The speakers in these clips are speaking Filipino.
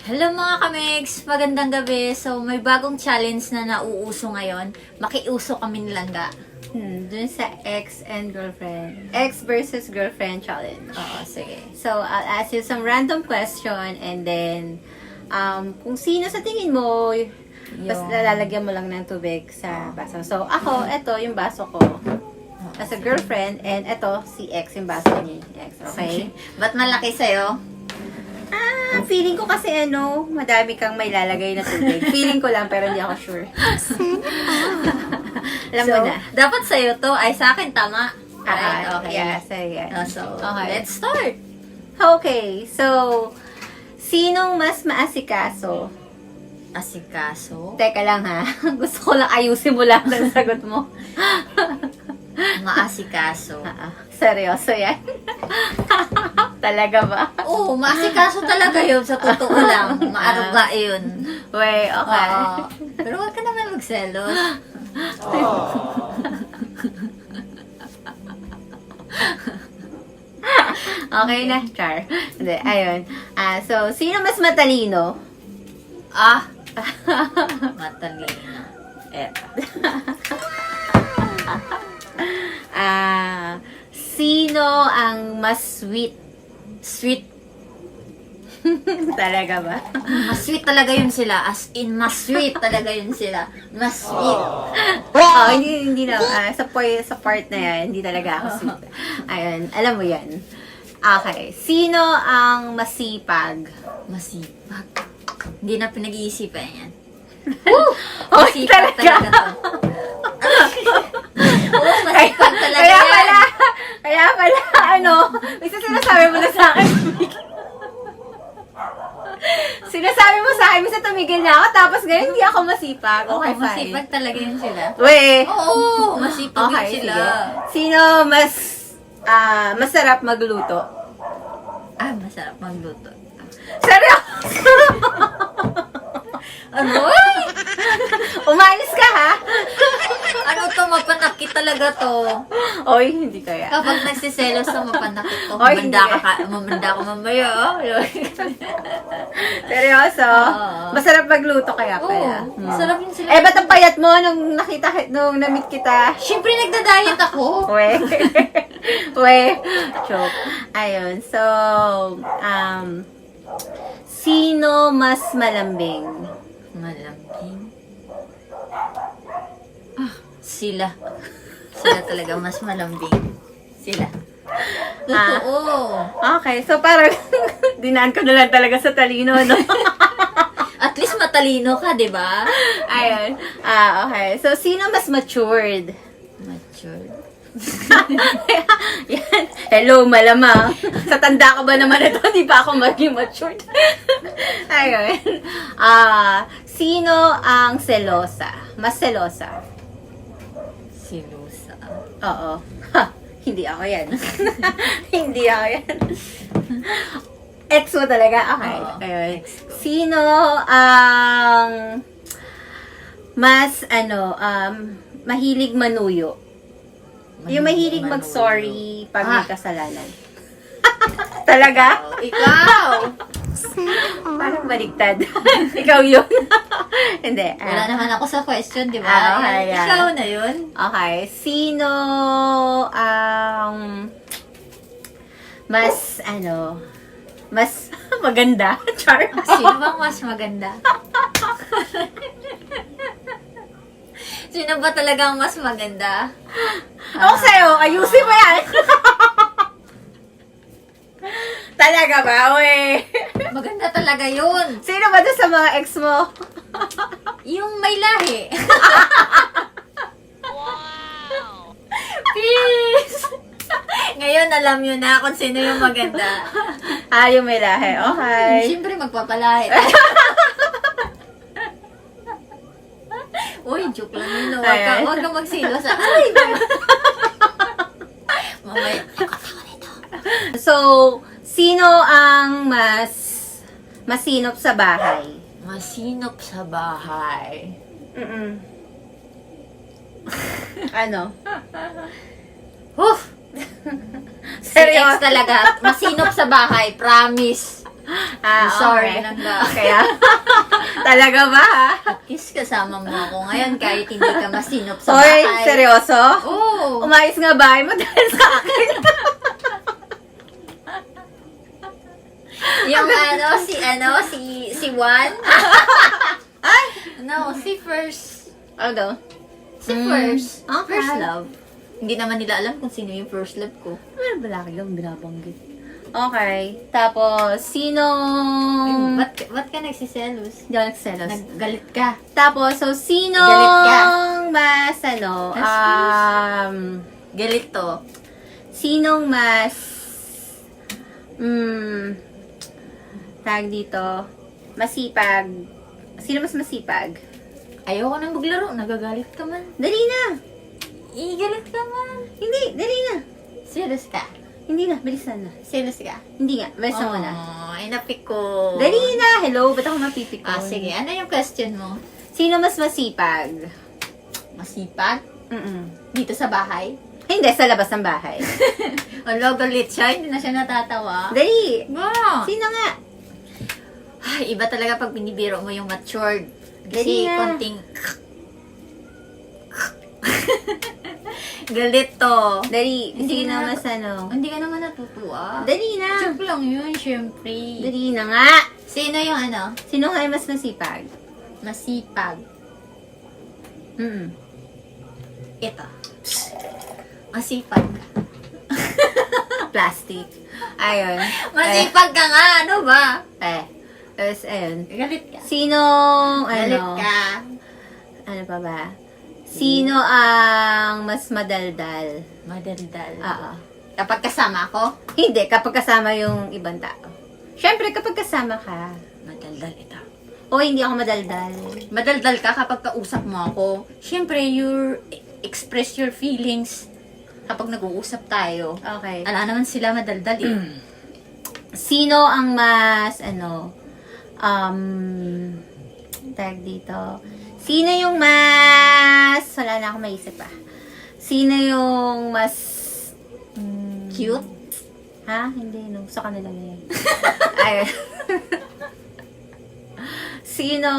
Hello mga kamigs! Magandang gabi. So, may bagong challenge na nauuso ngayon. Makiuso kami nilangga. Dun sa ex and girlfriend. Ex versus girlfriend challenge. Oo, sige. So, I'll ask you some random question and then, kung sino sa tingin mo, basta lalagyan mo lang ng tubig sa baso. So, ako, ito yung baso ko. As a girlfriend, and ito, si ex, yung baso ni ex. Okay? Ba't malaki sa'yo? Feeling ko kasi madami kang may lalagay na tubig. Feeling ko lang, pero hindi ako sure. Alam mo na. Dapat sa'yo to. Ay, sa akin tama. Right? Ah, Okay. yeah, so, yeah. So, Okay. let's start. Okay, so, sinong mas maasikaso? Asikaso. Teka lang ha, gusto ko lang ayusin mo lang ang sagot mo. Maasikaso. Seryoso yan? Talaga ba? Oo, maasikaso talaga yun. Sa totoo lang. Maaruga yun. Wey, okay. Pero wag ka naman magselos. Okay na, Char. Hindi, ayun. So, sino mas matalino? Matalino. Eto. Sino ang mas sweet? Sweet. Talaga ba? Mas sweet talaga yun sila. As in, mas sweet talaga yun sila. Mas sweet. Oh, hindi na. Sa part na yan, hindi talaga ako sweet. Ayun, alam mo yan. Okay. Sino ang masipag? Masipag. Hindi na pinag-iisipan yan. Oh, Masipag talaga to. Oo, masipag talaga Kaya pala, may sinasabi mo na sa akin. Sinasabi mo sa akin, minsan tumigil na ako, tapos ngayon hindi ako masipag. Oo, Okay, fine. masipag talaga yun sila. Oo, Masipag yun sige. sila. Sino mas masarap magluto? Masarap magluto. Seryoso? Ano? Umayos ka, ha? Ano to? Mapanakit talaga to. Oy, hindi kaya. Kapag nagsiselos na mapanakit to, Oy, hindi mamanda ka mamaya. Seryoso? Oo. Masarap magluto kaya pala. Oo, masarap yun sila. Ba't ang payat mo nung na-meet kita? Siyempre, nagda-diet ako. We, joke. Ayun, so, sino mas malambing? Malambing. Sila. Sila talaga mas malambing. Sila. Totoo. Okay, so parang dinaan ko na lang talaga sa talino, no? At least matalino ka, di ba? Ayun. Okay. So, sino mas matured? Mature. Yan. Hello, malamang. Sa tanda ko ba naman ito, di pa ako maging matured? Ayun. Sino ang selosa? Mas selosa? Silusa. Oo. Ha, hindi ako yan. Hindi ako yan. Ex mo talaga? Okay. Oo. Ayun. Sino ang mas, mahilig manuyo? Yung mahilig mag-sorry pag may kasalanan. Talaga? Ikaw! Parang baliktad. Ikaw yun. Hindi. Wala naman ako sa question, di ba? Okay, yeah. Ikaw na yun. Okay. Sino ang mas, mas maganda? Char. Sino bang mas maganda? Sino ba talagang mas maganda? Ako sa'yo, ayusin mo yan. Talaga ba, we? Maganda talaga yun. Sino ba doon sa mga ex mo? Yung may lahi. Wow! Peace! Ngayon, alam nyo na kung sino yung maganda. Yung may lahi. Okay. Siyempre, magpapalahi. Uy, joke lang yun. Huwag ka magsilos. Ay! Mamaya. So, sino ang mas masinop sa bahay? Masinop sa bahay. Ano? Huf! Si Seryoso? ex talaga. Masinop sa bahay. Promise. Sorry okay. lang ba? Kaya, talaga ba? At least kasama mo ako ngayon kahit hindi ka masinop sa Hoy, bahay. seryoso? Oo. Umayos nga bahay mo dahil sa akin. Yung si Juan. No, si First. Ano? Si First. Okay. First love. Hindi naman nila alam kung sino yung first love ko. Ano ba laki lang binabanggit? Okay. Tapos, sinong... Ba't ka nagsiselos? Hindi ako nagselos. Naggalit ka. Tapos, so, Galit ka. sinong mas, Galit to. sinong mas, tag dito, masipag. Sino mas masipag? Ayoko nang maglaro. Nagagalit ka man. Dali na! Galit ka man. Hindi, dali na! Serious ka? Hindi na, bilisan na. Serious ka? Hindi nga, bilisan mo na. Oh, inapik ko. Dali na! Hello, ba't ako mapipikon? Sige. Ano yung question mo? Sino mas masipag? Masipag? Dito sa bahay? Hindi, sa labas ng bahay. Wala, galit siya. Hindi na siya natatawa. Dali! Wow. Sino nga? Ay, iba talaga pag binibiro mo yung matured. Dali Kasi na. konting... Galit to. Dali, Hindi sino na- mas Hindi ka naman natutuwa. Dali na! Joke lang yun, syempre. Dali na nga! Sino yung Sino nga ay mas masipag? masipag? Ito. Masipag ka. Plastic. Ayun. Masipag ka nga, ano ba? Tapos, ayun. Galit ka. Sinong, Galit ka. ano pa ba? Sino ang mas madaldal? Madaldal. Oo. Kapag kasama ako, Hindi, kapag kasama yung ibang tao. Siyempre, kapag kasama ka. madaldal ito. O, hindi ako madaldal. Madaldal ka kapag kausap mo ako. Siyempre, express your feelings kapag nag-uusap tayo. Okay. Ala naman sila madaldal eh. Sino ang mas, tag dito. Sino yung mas, wala na akong maisip pa. Sino yung mas, Cute? ha? Hindi, no. Sa kanila na yan. Ayun. Sino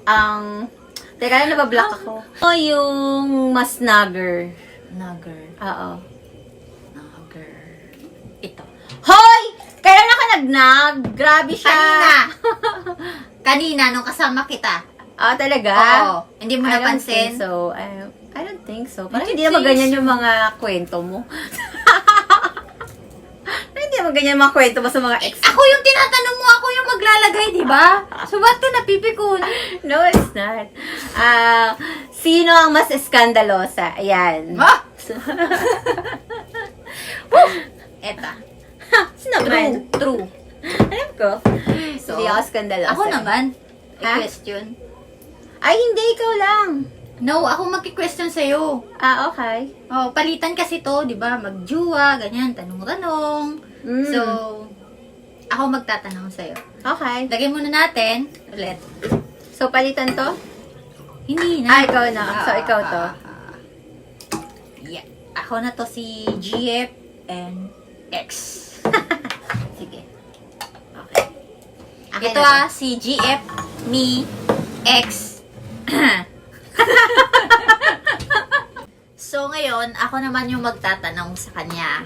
ang, teka lang, nabablock ako. O yung mas nagger. Nugger. Oo. Nugger. Ito. Hoy! Kailan ako nag-nag? Grabe siya. Kanina! Kanina, nung kasama kita. Talaga? Oo. Hindi mo I don't napansin? think so. I don't think so. Parang I hindi naman think ganyan so. yung mga kwento mo. Parang hindi naman ganyan yung mga kwento mo sa mga ex. Ako yung tinatanong mo, ako yung maglalagay, di ba? So, ba't ka napipikon? No, it's not. Sino ang mas eskandalosa? Ayan. Ah! Eto. Sino naman? True. Alam ko. So, Hindi ako eskandalosa. Ako naman. Ha? I-question. Ay, hindi. Ikaw lang. No, ako magki-question sa'yo. Okay. Oh, palitan kasi to, di ba? Magjuwa, ganyan, tanong-tanong. So, ako magtatanong sa'yo. Okay. Lagay muna natin, ulit. So, palitan to? Hindi na. Ikaw na. So, ikaw to. Yeah. Ako na to si GF and X. Sige. Okay. Akin Ito na to. si GF, me, X. So, ngayon, ako naman yung magtatanong sa kanya.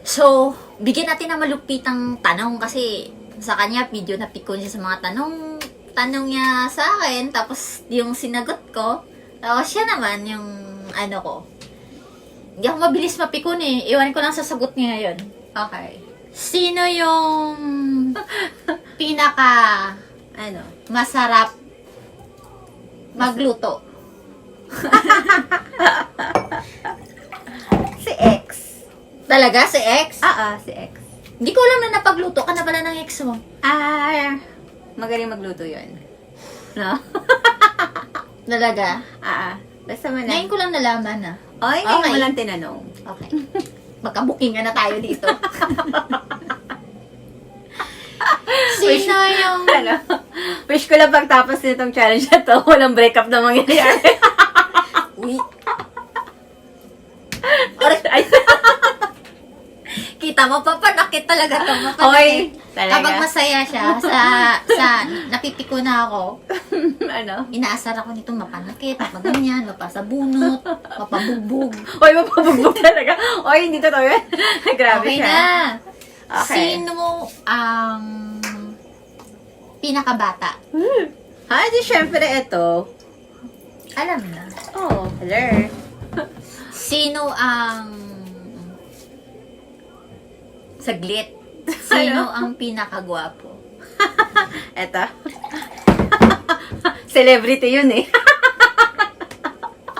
So, bigyan natin ng malupitang tanong kasi sa kanya, video na pikon siya sa mga tanong niya sa akin, tapos yung sinagot ko, tapos siya naman yung ko. Hindi ako mabilis mapikon eh. Iwan ko lang sa sagot niya ngayon. Okay. Sino yung pinaka masarap magluto? Si X. Talaga? Si X? Si X. Hindi ko alam na napagluto ka na pala ng ex mo. Magaling magluto yun. No? Talaga? Basta mo na. Ngayon ko lang nalaman na. Oy, ngayon Okay. mo lang tinanong. Okay. Magka-booking na tayo dito. Sino yung... Wish ko lang pagtapos nitong challenge na to, walang breakup na mangyayari. Uy. Ay, Kita Kita mo, papanakit talaga to. Hoy, Mapanakit. talaga. Kapag masaya siya, napipiko na ako, Ano? inaasar ako nito mapanakit, mapaganyan, mapasabunot, mapabugbog. Hoy, mapabugbog talaga. Hoy, hindi totoo yun. Grabe Okay siya. na. Okay. Sino ang pinakabata? Ha, di syempre ito. Alam na. Oh, hello. Sino ang... Saglit. Sino ang pinakagwapo? Eto. Celebrity yun eh.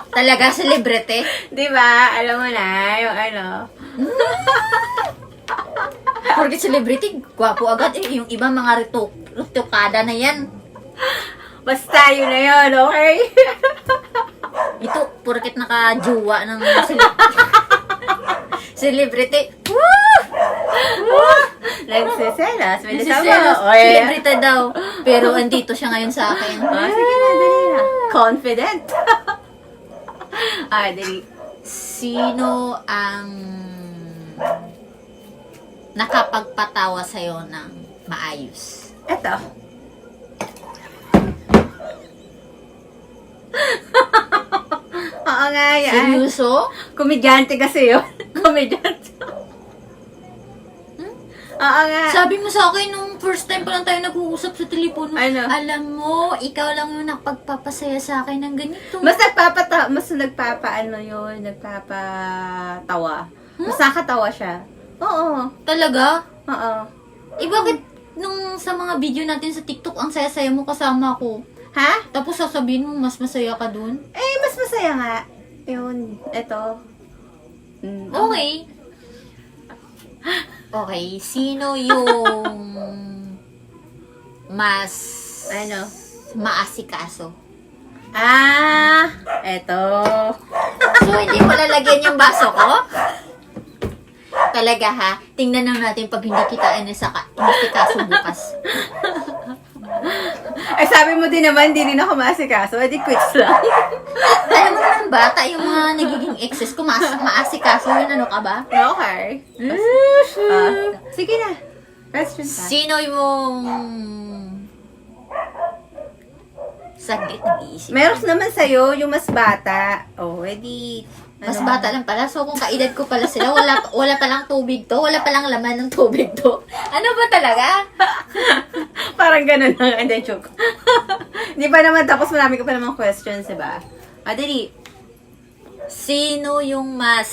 Talaga, celebrity? Di ba? Alam mo na, yung ano. Porque celebrity, gwapo agad. Yung iba mga ritukada na yan. Basta yun na yun, okay? Ito, porket naka-juwa ng celebrity. Woo! Nagsiselas. May nasama. Nagsiselos. Oy. Celebrity daw. Pero andito siya ngayon sa akin. Oh, sige na, dali na. Confident. Dali. Sino ang nakapagpatawa sa'yo ng maayos? Eto. Oo nga, yan. Seryoso? Komedyante kasi yun. Komedyante. Oo nga. Sabi mo sa akin nung first time pa lang tayo nag-uusap sa telepono, Ano? alam mo, ikaw lang yung nakapagpapasaya sa akin ng ganito. Mas nagpapaano yun, nagpapatawa. Mas nakatawa siya. Oo. Talaga? Oo. Bakit nung sa mga video natin sa TikTok, ang saya-saya mo kasama ko? Ha? Tapos sasabihin mo, mas masaya ka dun? Mas masaya nga. Yun, eto. Okay. Okay, sino yung mas maasikaso? Eto. So, hindi mo lalagyan yung baso ko? Talaga ha? Tingnan na natin pag hindi kita inasikaso bukas. Sabi mo din naman, hindi rin ako maasikaso. Di quits lang. Alam mo naman bata, yung mga nagiging exes ko, maasikaso yun, ano ka ba? Okay. Sige na. Question pa. Sino yung... Saglit, nag-iisip. Meron naman sa'yo, yung mas bata. Oh, edi. Mas bata lang pala. So, kung kaedad ko pala sila, wala palang tubig to. Wala palang laman ng tubig to. Ano ba talaga? Parang ganun lang. Hindi, joke. Hindi pa naman tapos marami ka pa namang questions, diba? Dali. Sino yung mas...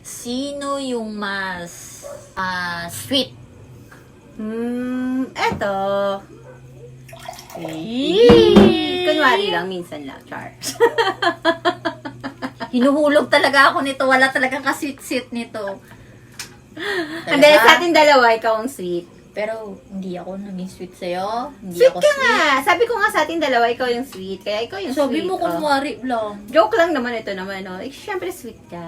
sino yung mas... sweet? Eto. Kunwari lang, minsan lang, Char. Hinuhulog talaga ako nito. Wala talagang ka-sweet-sweet nito. Hindi, sa atin dalawa, ikaw ang sweet. Pero, hindi ako naging sweet sa'yo. Hindi Sweet ako ka nga! Sabi ko nga sa atin dalawa, ikaw yung sweet. Kaya ikaw yung Sabi sweet. mo, kunwari lang. Joke lang naman ito naman, no? Siyempre, sweet ka.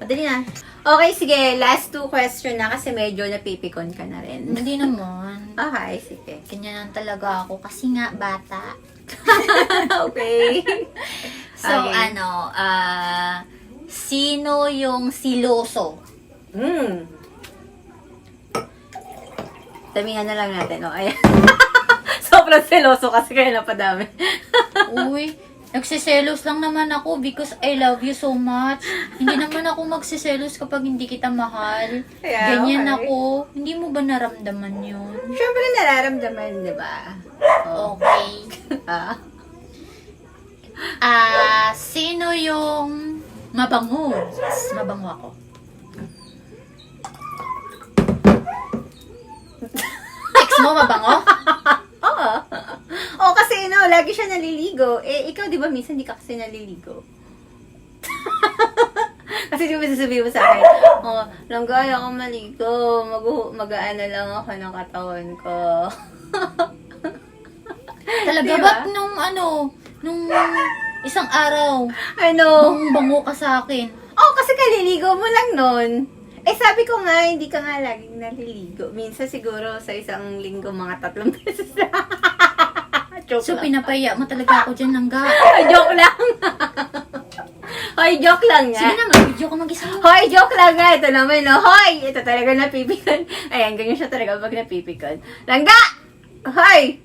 Dali na. Okay, sige. Last 2 question na kasi medyo napipikon ka na rin. Hindi naman. Okay, sige. Ganyan talaga ako kasi nga bata. Okay. So, Okay. sino yung siloso? Damihan na lang natin, no? Ayan. Sobrang seloso kasi kaya napadami. Uy, nagsiselos lang naman ako because I love you so much. Hindi naman ako magsiselos kapag hindi kita mahal. Yeah, Ganyan okay. ako. Hindi mo ba naramdaman yun? Siyempre nararamdaman, di ba? Okay. Ah. Sino yung mabango? Mabango ako. Ex mo mabango? Oo. Oo, kasi lagi siya naliligo. Ikaw di ba minsan di ka kasi naliligo? Kasi di ba sasabihin mo sa akin, langgay ako maligo. Mag-aano lang ako ng katawan ko. Talaga Diba? ba't nung isang araw, Ano? bango ka sa akin? Kasi kaliligo mo lang nun. Sabi ko nga, hindi ka nga laging naliligo. Minsan siguro sa isang linggo, mga 3 beses na. Joke So, lang. pinapaya mo talaga ako dyan, Langga. Joke lang. Hoy, joke lang nga. Sige na, mag-video ko mag-isa. Hoy, joke lang nga. Ito naman, no? Hoy! Ito talaga napipikon. Ayan, ganyan siya talaga pag napipikon. Langga! Hoy!